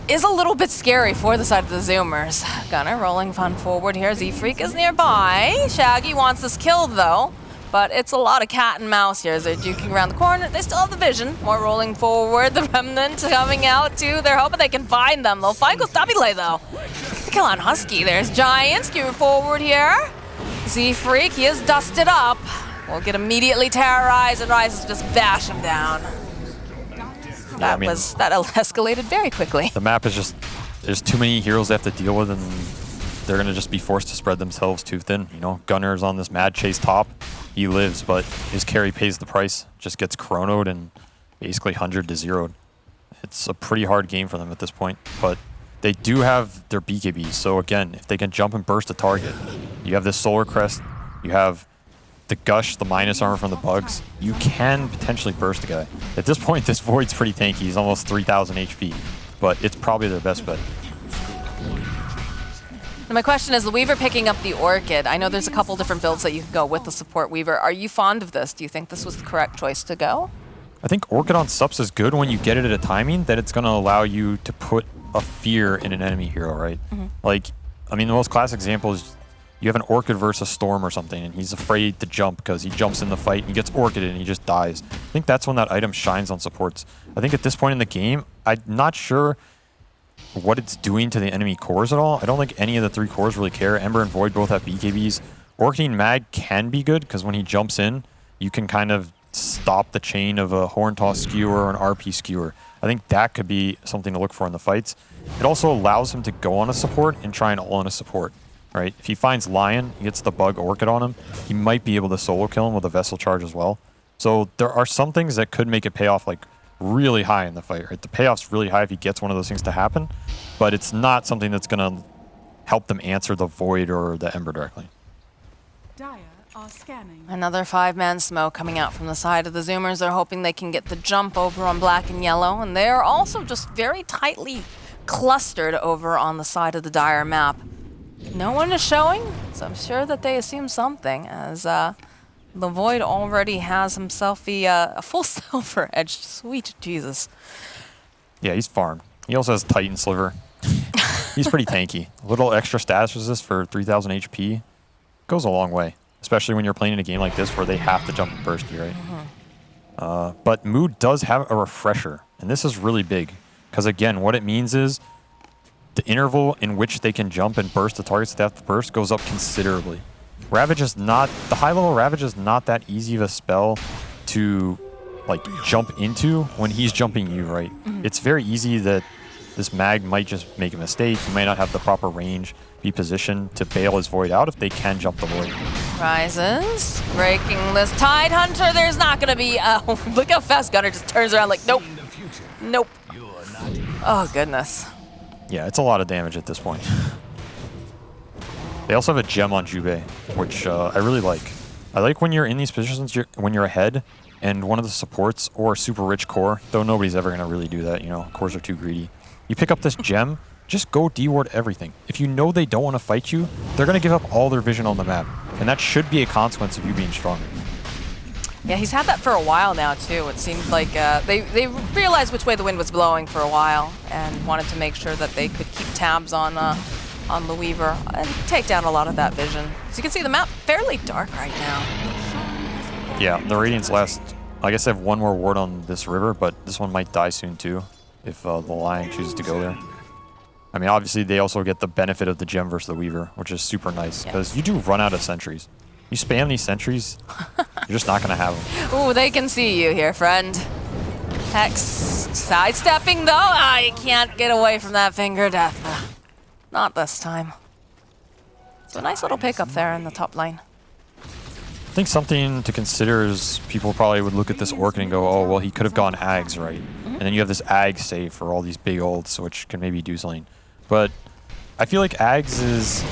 is a little bit scary for the side of the Zoomers. Gunner rolling fun forward here. Z-Freak is nearby. Shaggy wants this kill though, but it's a lot of cat and mouse here as they're duking around the corner. They still have the vision. More rolling forward. The Remnant coming out too. They're hoping they can find them. They'll find Gostabile though. The kill on Husky. There's Giant skewing forward here. Z-Freak, he is dusted up. Will get immediately terrorized and Rises to just bash him down. That escalated very quickly. The map is just, there's too many heroes they have to deal with, and they're going to just be forced to spread themselves too thin. You know, Gunner's on this mad chase top. He lives, but his carry pays the price. Just gets chronoed and basically 100 to 0'd. It's a pretty hard game for them at this point, but they do have their BKBs. So again, if they can jump and burst a target, you have this Solar Crest, you have the Gush, the minus armor from the bugs, you can potentially burst a guy. At this point, this Void's pretty tanky. He's almost 3,000 HP, but it's probably their best bet. And my question is, the Weaver picking up the Orchid. I know there's a couple different builds that you can go with the support Weaver. Are you fond of this? Do you think this was the correct choice to go? I think Orchid on subs is good when you get it at a timing that it's going to allow you to put a fear in an enemy hero, right? Like, I mean, the most classic example is you have an Orchid versus Storm or something, and he's afraid to jump because he jumps in the fight and he gets Orchided and he just dies. I think that's when that item shines on supports. I think at this point in the game, I'm not sure what it's doing to the enemy cores at all. I don't think any of the 3 cores really care. Ember and Void both have BKBs. Orchiding Mag can be good because when he jumps in, you can kind of stop the chain of a Horn Toss skewer or an RP skewer. I think that could be something to look for in the fights. It also allows him to go on a support and try and ult on a support, right? If he finds Lion, he gets the bug Orchid on him, he might be able to solo kill him with a Vessel charge as well. So there are some things that could make it pay off like really high in the fight, right? The payoff's really high if he gets one of those things to happen, but it's not something that's going to help them answer the Void or the Ember directly. Dire are scanning. Another 5-man smoke coming out from the side of the Zoomers. They're hoping they can get the jump over on black and yellow, and they're also just very tightly clustered over on the side of the Dire map. No one is showing, so I'm sure that they assume something, as the Void already has himself a full silver edge. Sweet Jesus. Yeah, he's farmed. He also has Titan Sliver. He's pretty tanky. A little extra status resist for 3000 HP goes a long way, especially when you're playing in a game like this where they have to jump and burst you, right? But Mood does have a refresher, and this is really big, because again, what it means is the interval in which they can jump and burst the targets that they have to burst goes up considerably. Ravage is not, the high level Ravage is not that easy of a spell to like jump into when he's jumping you, right? It's very easy that this mag might just make a mistake. He might not have the proper range, be positioned to bail his Void out if they can jump the Void. Rises, breaking this Tide Hunter. There's not gonna be, look how fast Gunner just turns around like, nope, nope. Oh goodness. Yeah, it's a lot of damage at this point. They also have a gem on Jubei, which I really like. I like when you're in these positions, when you're ahead, and one of the supports or super rich core, though nobody's ever gonna really do that, you know, cores are too greedy. You pick up this gem, just go D-ward everything. If you know they don't want to fight you, they're going to give up all their vision on the map. And that should be a consequence of you being stronger. Yeah, he's had that for a while now, too. It seemed like they realized which way the wind was blowing for a while and wanted to make sure that they could keep tabs on the Weaver and take down a lot of that vision. As you can see, the map fairly dark right now. Yeah, the Radiant's last... I guess they have one more ward on this river, but this one might die soon, too, if the Lion chooses to go there. I mean, obviously, they also get the benefit of the gem versus the Weaver, which is super nice, because you do run out of sentries. You spam these sentries, you're just not going to have them. Ooh, they can see you here, friend. Hex sidestepping, though. I can't get away from that finger death. Not this time. So a nice little pickup there in the top lane. I think something to consider is people probably would look at this Orchid and go, oh, well, he could have gone Ags, right? And then you have this Ag save for all these big ults, which can maybe do something. But I feel like Ags is...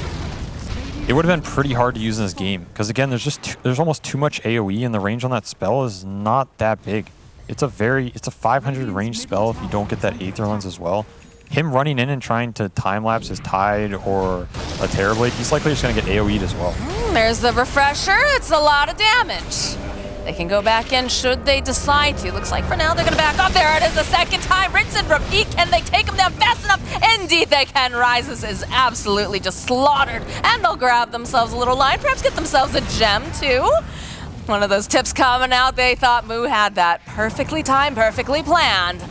It would have been pretty hard to use in this game. Because again, there's almost too much AoE, and the range on that spell is not that big. It's a 500 range spell if you don't get that Aether Lens as well. Him running in and trying to time-lapse his Tide or a Terrorblade, he's likely just going to get AoE'd as well. There's the refresher. It's a lot of damage. They can go back in should they decide to. Looks like for now they're going to back up. There it is the second time. Rinse and repeat. Can they take him down fast enough? Indeed they can. Rises is absolutely just slaughtered. And they'll grab themselves a little line. Perhaps get themselves a gem too. One of those tips coming out. They thought Moo had that perfectly timed, perfectly planned.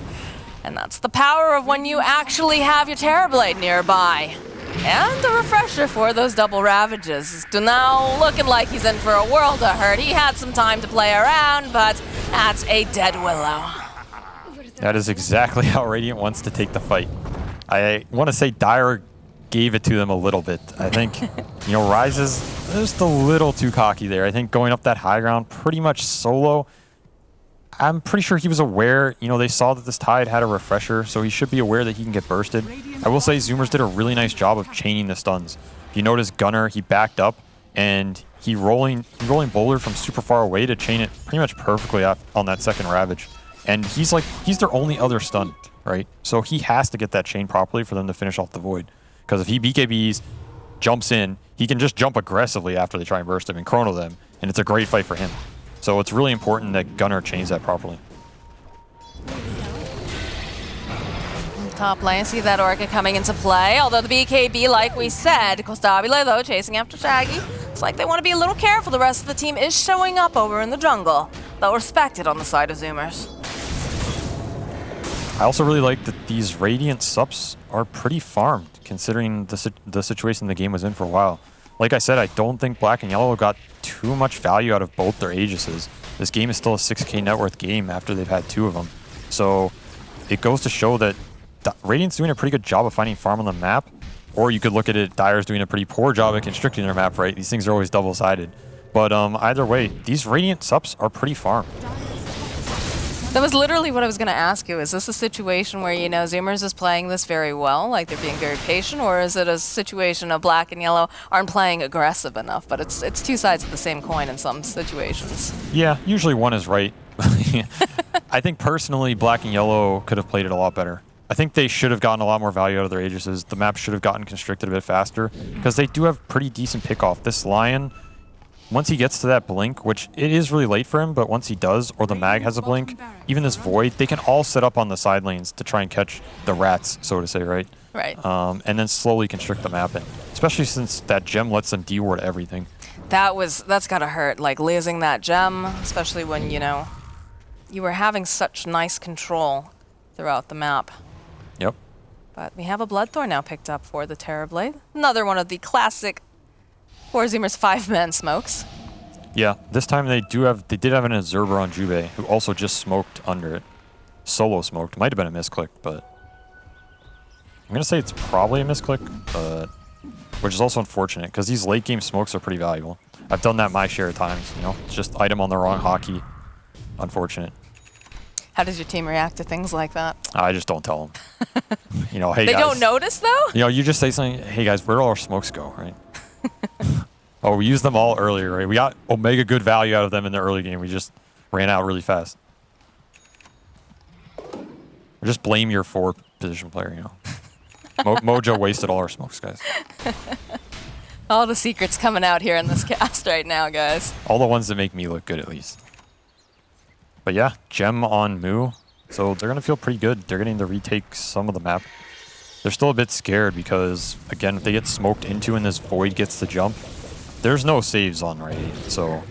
And that's the power of when you actually have your Terrorblade nearby. And a refresher for those double Ravages. Now looking like he's in for a world of hurt. He had some time to play around, but that's a dead Willow. That is exactly how Radiant wants to take the fight. I want to say Dire gave it to them a little bit. I think, you know, Ryze is just a little too cocky there. I think going up that high ground pretty much solo, I'm pretty sure he was aware, you know, they saw that this Tide had a refresher, so he should be aware that he can get bursted. I will say Zoomers did a really nice job of chaining the stuns. If you notice Gunner, he backed up, and he rolling Bowler from super far away to chain it pretty much perfectly on that second Ravage. And he's their only other stun, right? So he has to get that chain properly for them to finish off the Void. Because if he BKBs, jumps in, he can just jump aggressively after they try and burst him and chrono them, and it's a great fight for him. So it's really important that Gunner chains that properly. Top lane, see that Orca coming into play. Although the BKB, like we said, Costabile though, chasing after Shaggy. It's like they want to be a little careful. The rest of the team is showing up over in the jungle. Though respected on the side of Zoomers. I also really like that these Radiant subs are pretty farmed, considering the situation the game was in for a while. Like I said, I don't think Black and Yellow got too much value out of both their Aegises. This game is still a 6K net worth game after they've had two of them. So it goes to show that Radiant's doing a pretty good job of finding farm on the map. Or you could look at it, Dire's doing a pretty poor job at constricting their map, right? These things are always double-sided. But either way, these Radiant subs are pretty farm. That was literally what I was going to ask you. Is this a situation where, you know, Zoomers is playing this very well, like they're being very patient, or is it a situation of black and yellow aren't playing aggressive enough? But it's two sides of the same coin in some situations. Yeah, usually one is right. I think personally, black and yellow could have played it a lot better. I think they should have gotten a lot more value out of their Aegises. The map should have gotten constricted a bit faster because they do have pretty decent pickoff. This Lion, once he gets to that blink, which it is really late for him, but once he does, or the mag has a blink, even this Void, they can all set up on the side lanes to try and catch the rats, so to say, right? Right. And then slowly constrict the map, and especially since that gem lets them deward everything. That's gotta hurt, like losing that gem, especially when, you know, you were having such nice control throughout the map. Yep. But we have a Bloodthorn now picked up for the Terrorblade. Another one of the classic 4Zoomers 5-man smokes. Yeah, this time they did have an Observer on Jube, who also just smoked under it. Solo smoked. Might have been a misclick, but I'm gonna say it's probably a misclick, but which is also unfortunate because these late game smokes are pretty valuable. I've done that my share of times, you know. It's just item on the wrong hotkey. Unfortunate. How does your team react to things like that? I just don't tell them. You know, hey they guys. They don't notice though? You know, you just say something, hey guys, where'd all our smokes go, right? Oh, we used them all earlier, right? We got Omega good value out of them in the early game. We just ran out really fast. Or just blame your 4 position player, you know. Mojo wasted all our smokes, guys. All the secrets coming out here in this cast right now, guys. All the ones that make me look good, at least. But yeah, gem on Moo. So they're going to feel pretty good. They're getting to retake some of the map. They're still a bit scared because, again, if they get smoked into and this Void gets the jump, there's no saves on Radiant. So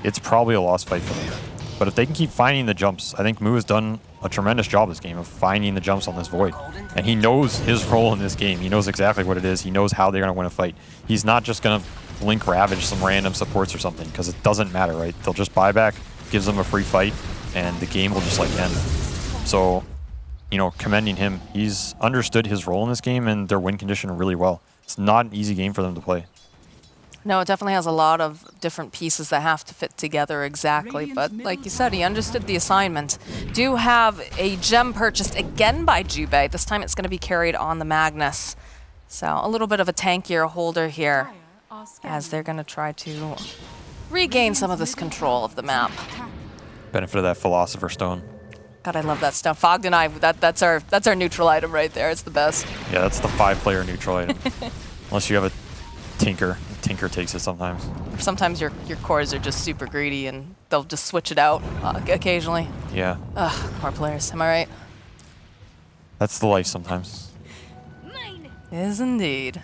it's probably a lost fight for them. But if they can keep finding the jumps, I think Moo has done a tremendous job this game of finding the jumps on this Void. And he knows his role in this game. He knows exactly what it is. He knows how they're going to win a fight. He's not just going to blink Ravage some random supports or something because it doesn't matter, right? They'll just buy back, gives them a free fight, and the game will just like end. So, you know, commending him. He's understood his role in this game and their win condition really well. It's not an easy game for them to play. No, it definitely has a lot of different pieces that have to fit together exactly. But like you said, he understood the assignment. Do have a gem purchased again by Jube. This time it's going to be carried on the Magnus. So a little bit of a tankier holder here as they're going to try to regain some of this control of the map. Benefit of that Philosopher Stone. God, I love that stuff. Fogged and I, that's our neutral item right there. It's the best. Yeah, that's the 5-player neutral item. Unless you have a Tinker. Tinker takes it sometimes. Sometimes your cores are just super greedy and they'll just switch it out occasionally. Yeah. Ugh, core players. Am I right? That's the life sometimes. Is indeed.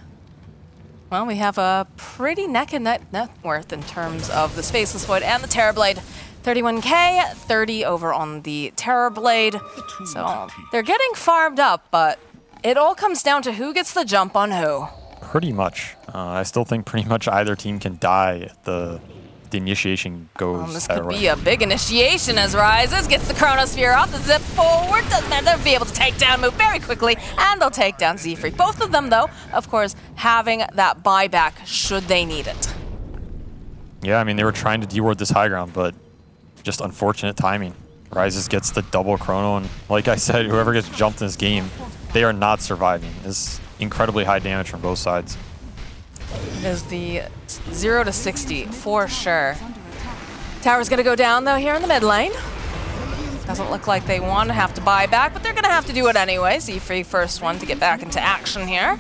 Well, we have a pretty neck and neck net worth in terms of the Faceless Void and the Terrorblade. 31k, 30 over on the Terrorblade. So they're getting farmed up, but it all comes down to who gets the jump on who. Pretty much. I still think pretty much either team can die if the initiation goes This that could way. be a big initiation as Rises gets the Chronosphere off the zip forward. Doesn't matter, they'll be able to take down Move very quickly, and they'll take down Z-Freak. Both of them, though, of course, having that buyback should they need it. Yeah, I mean, they were trying to deward this high ground, but just unfortunate timing. Rises gets the double chrono, and like I said, whoever gets jumped in this game, they are not surviving. It's incredibly high damage from both sides. It is the 0 to 60 for sure. Tower's gonna go down though here in the mid lane. Doesn't look like they want to have to buy back, but they're gonna have to do it anyway. Z-Free first one to get back into action here.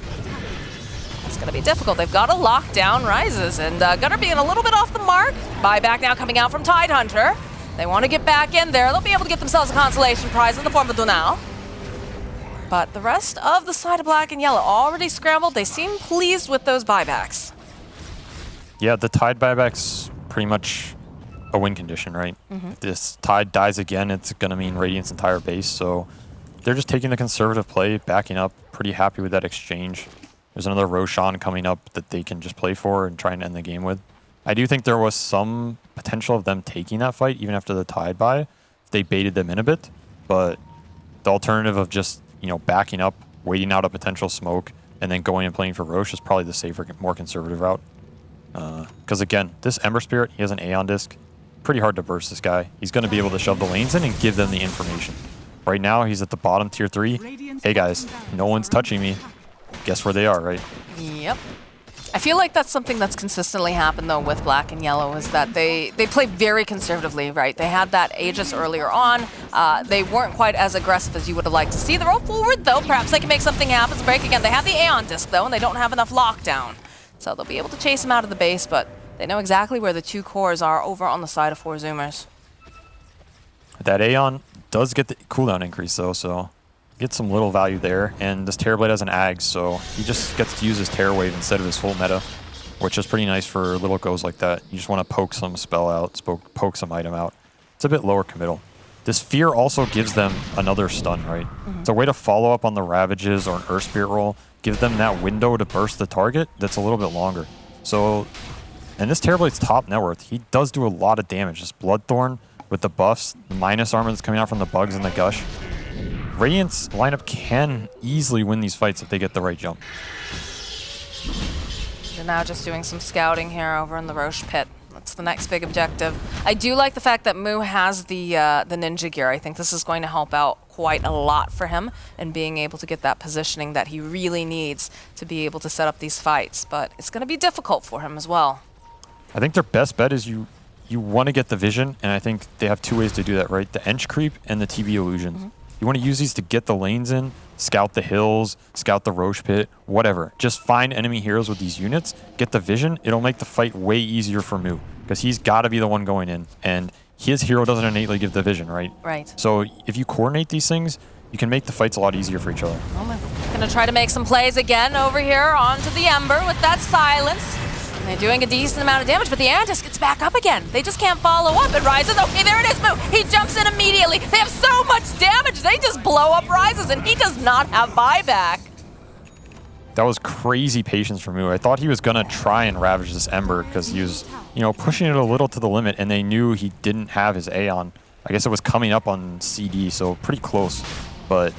It's gonna be difficult. They've got to lock down Rises, and Gunner being a little bit off the mark. Buyback now coming out from Tidehunter. They want to get back in there. They'll be able to get themselves a consolation prize in the form of Dunal. But the rest of the side of black and yellow already scrambled. They seem pleased with those buybacks. Yeah, the Tide buyback's pretty much a win condition, right? If this Tide dies again, it's going to mean Radiant's entire base. So they're just taking the conservative play, backing up, pretty happy with that exchange. There's another Roshan coming up that they can just play for and try and end the game with. I do think there was some potential of them taking that fight even after the Tide buy. They baited them in a bit, but The alternative of just, you know, backing up, waiting out a potential smoke, and then going and playing for Roche is probably the safer, more conservative route. Because again, this Ember Spirit, he has an Aeon Disc. Pretty hard to burst this guy. He's going to be able to shove the lanes in and give them the information. Right now, he's at the bottom tier 3. Hey guys, no one's touching me. Guess where they are, right? Yep. I feel like that's something that's consistently happened, though, with Black and Yellow, is that they play very conservatively, right? They had that Aegis earlier on. They weren't quite as aggressive as you would have liked to see. They're all forward, though. Perhaps they can make something happen. Break again. They have the Aeon Disc, though, and they don't have enough lockdown. So they'll be able to chase him out of the base, but they know exactly where the 2 cores are over on the side of 4 Zoomers. That Aeon does get the cooldown increase, though, so get some little value there. And this Terrorblade has an Ag, so he just gets to use his Terror Wave instead of his full meta, which is pretty nice for little goes like that. You just want to poke some spell out, poke some item out. It's a bit lower committal. This Fear also gives them another stun, right? It's a way to follow up on the Ravages or an Earth Spirit roll, give them that window to burst the target that's a little bit longer. So, and this Terrorblade's top net worth, he does do a lot of damage. This Bloodthorn with the buffs, the minus armor that's coming out from the bugs and the gush. Radiant's lineup can easily win these fights if they get the right jump. They're now just doing some scouting here over in the Roche pit. That's the next big objective. I do like the fact that Moo has the ninja gear. I think this is going to help out quite a lot for him in being able to get that positioning that he really needs to be able to set up these fights. But it's going to be difficult for him as well. I think their best bet is you want to get the vision, and I think they have 2 ways to do that, right? The Ench Creep and the TB Illusions. You want to use these to get the lanes in, scout the hills, scout the Roche pit, whatever. Just find enemy heroes with these units, get the vision. It'll make the fight way easier for Moo, because he's got to be the one going in, and his hero doesn't innately give the vision, right? Right. So if you coordinate these things, you can make the fights a lot easier for each other. Gonna try to make some plays again over here onto the Ember with that silence. And they're doing a decent amount of damage, but the Aeon Disc gets back up again. They just can't follow up. It rises. Okay, there it is. Moo. He jumps in immediately. They have so much damage. They just blow up rises, and he does not have buyback. That was crazy patience from Moo. I thought he was going to try and ravage this Ember because he was, you know, pushing it a little to the limit, and they knew he didn't have his Aeon. I guess it was coming up on CD, so pretty close. But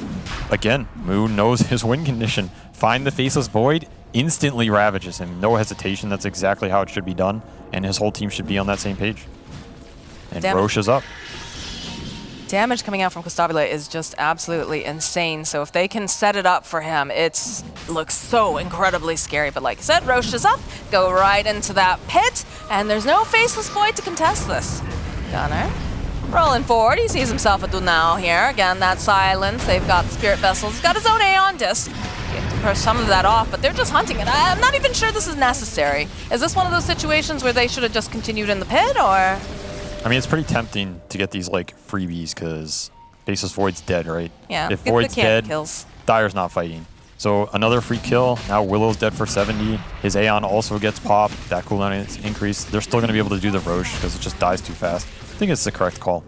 again, Moo knows his win condition. Find the Faceless Void, instantly ravages him. No hesitation. That's exactly how it should be done, and his whole team should be on that same page. And Roche is up. Damage coming out from Constabulate is just absolutely insane. So if they can set it up for him, it looks so incredibly scary. But like I said, Roche is up, go right into that pit, and there's no Faceless Void to contest this. Gunner rolling forward. He sees himself a Dunao here. Again, that silence. They've got the Spirit Vessels. He's got his own Aeon Disc. You have to push some of that off, but they're just hunting it. I'm not even sure this is necessary. Is this one of those situations where they should have just continued in the pit, or? I mean, it's pretty tempting to get these, like, freebies, because Faceless Void's dead, right? Yeah, if get Void's the dead, kills. Dire's not fighting. So another free kill. Now Willow's dead for 70. His Aeon also gets popped. That cooldown is increased. They're still going to be able to do the Roche because it just dies too fast. I think it's the correct call.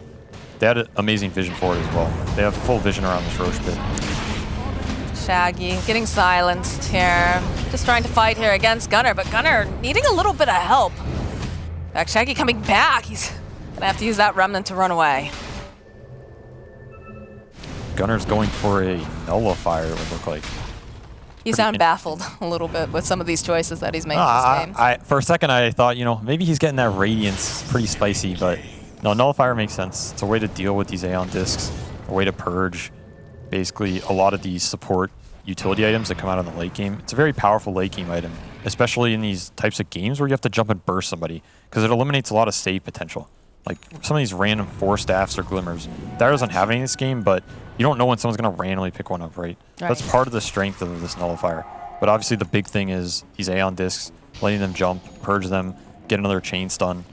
They had amazing vision for it as well. They have full vision around this Roche pit. Shaggy getting silenced here. Just trying to fight here against Gunner, but Gunner needing a little bit of help. In fact, Shaggy coming back. He's gonna have to use that Remnant to run away. Gunner's going for a Nullifier, it would look like. You sound baffled a little bit with some of these choices that he's making this game. For a second, I thought, you know, maybe he's getting that Radiance pretty spicy, but no, Nullifier makes sense. It's a way to deal with these Aeon Discs, a way to purge basically a lot of these support utility items that come out in the late game. It's a very powerful late game item, especially in these types of games where you have to jump and burst somebody, because it eliminates a lot of save potential. Like some of these random 4 staffs or glimmers. That doesn't have any in this game, but you don't know when someone's going to randomly pick one up, right? That's part of the strength of this Nullifier. But obviously the big thing is these Aeon Discs, letting them jump, purge them, get another chain stun.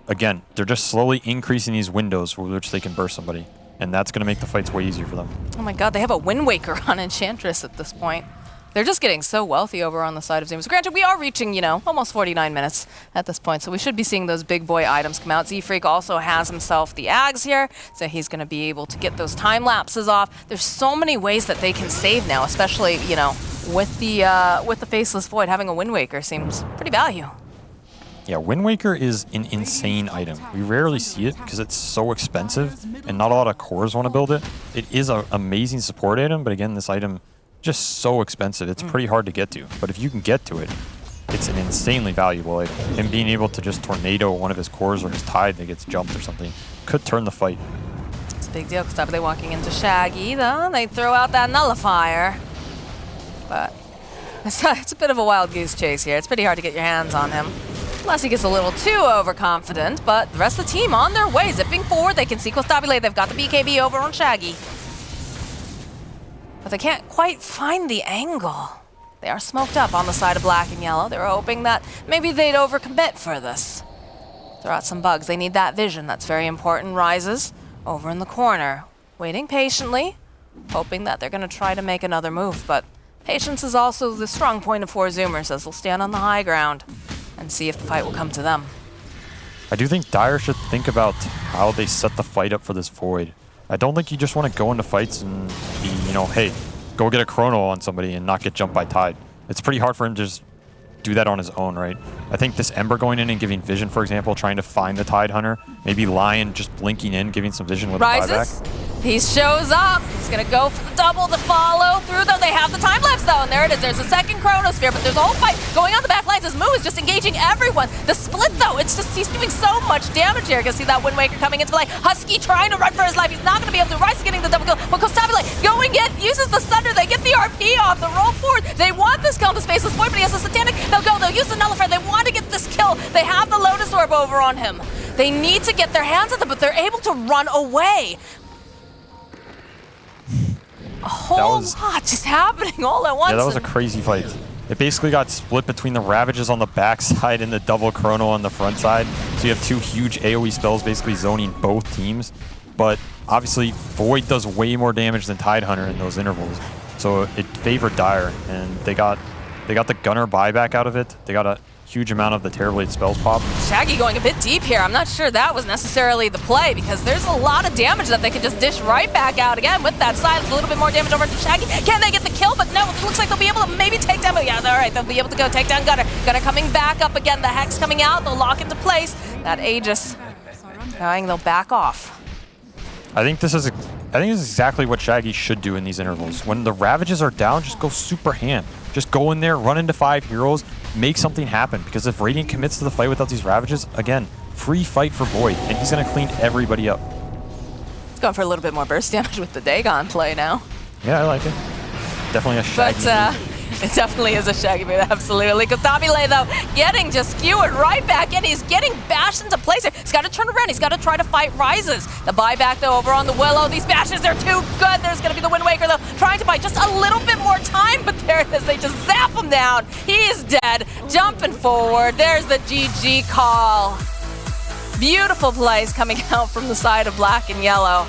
Again, they're just slowly increasing these windows with which they can burst somebody. And that's going to make the fights way easier for them. Oh my god, they have a Wind Waker on Enchantress at this point. They're just getting so wealthy over on the side of Zoomers. Granted, we are reaching, you know, almost 49 minutes at this point, so we should be seeing those big boy items come out. Z-Freak also has himself the Ags here, so he's going to be able to get those time lapses off. There's so many ways that they can save now, especially, you know, with the Faceless Void. Having a Wind Waker seems pretty value. Yeah, Wind Waker is an insane item. We rarely see it because it's so expensive and not a lot of cores want to build it. It is an amazing support item, but again, this item just so expensive. It's pretty hard to get to. But if you can get to it, it's an insanely valuable item. Him being able to just tornado one of his cores or his tide that gets jumped or something could turn the fight. It's a big deal because they walking into Shaggy, though. They throw out that nullifier. But it's a bit of a wild goose chase here. It's pretty hard to get your hands on him. Unless he gets a little too overconfident, but the rest of the team on their way, zipping forward. They can see Constabile. They've got the BKB over on Shaggy. But they can't quite find the angle. They are smoked up on the side of black and yellow. They were hoping that maybe they'd overcommit for this. Throw out some bugs. They need that vision. That's very important. Rises over in the corner, waiting patiently, hoping that they're going to try to make another move. But patience is also the strong point of 4 Zoomers, as they'll stand on the high ground and see if the fight will come to them. I do think Dire should think about how they set the fight up for this Void. I don't think you just want to go into fights and be, you know, hey, go get a chrono on somebody and not get jumped by Tide. It's pretty hard for him to just do that on his own, right? I think this Ember going in and giving vision, for example, trying to find the Tide Hunter, maybe Lion just blinking in, giving some vision with a buyback. He shows up. He's going to go for the double to follow through, though. They have the time lapse, though, and there it is. There's a second Chronosphere, but there's a whole fight going on the back lines. His move is just engaging everyone. The split, though, it's just, he's doing so much damage here. You can see that Wind Waker coming into play. Husky trying to run for his life. He's not going to be able to. Rice getting the double kill, but Constabile going in, uses the Sunder. They get the RP off, the roll forward. They want this kill on the Spaceless Void, but he has a Satanic. They'll go, they'll use the Nullifier. They want to get this kill. They have the Lotus Orb over on him. They need to get their hands on them, but they're able to run away. A whole lot just happening all at once. Yeah, that was a crazy fight. It basically got split between the Ravages on the backside and the double Chrono on the front side. So you have 2 huge AoE spells basically zoning both teams. But obviously, Void does way more damage than Tidehunter in those intervals. So it favored Dire, and they got the Gunner buyback out of it. They got a huge amount of the Terrorblade spells pop. Shaggy going a bit deep here. I'm not sure that was necessarily the play because there's a lot of damage that they can just dish right back out again with that silence. A little bit more damage over to Shaggy. Can they get the kill? But no, it looks like they'll be able to maybe take down. Yeah, all right, they'll be able to go take down Gunner. Gunner coming back up again. The Hex coming out. They'll lock into place. That Aegis going, they'll back off. I think this is exactly what Shaggy should do in these intervals. When the Ravages are down, just go super ham. Just go in there, run into 5 heroes, make something happen. Because if Radiant commits to the fight without these Ravages, again, free fight for Void, and he's going to clean everybody up. He's going for a little bit more burst damage with the Dagon play now. Yeah, I like it. Definitely a Shaggy move. It definitely is a Shaggy move, absolutely. Constabile, though, getting just skewered right back in. He's getting bashed into place here. He's got to turn around. He's got to try to fight Rises. The buyback, though, over on the Willow. These bashes are too good. There's going to be the Wind Waker, though, trying to buy just a little bit more time, but there it is. They just zap him down. He's dead. Jumping forward. There's the GG call. Beautiful plays coming out from the side of black and yellow.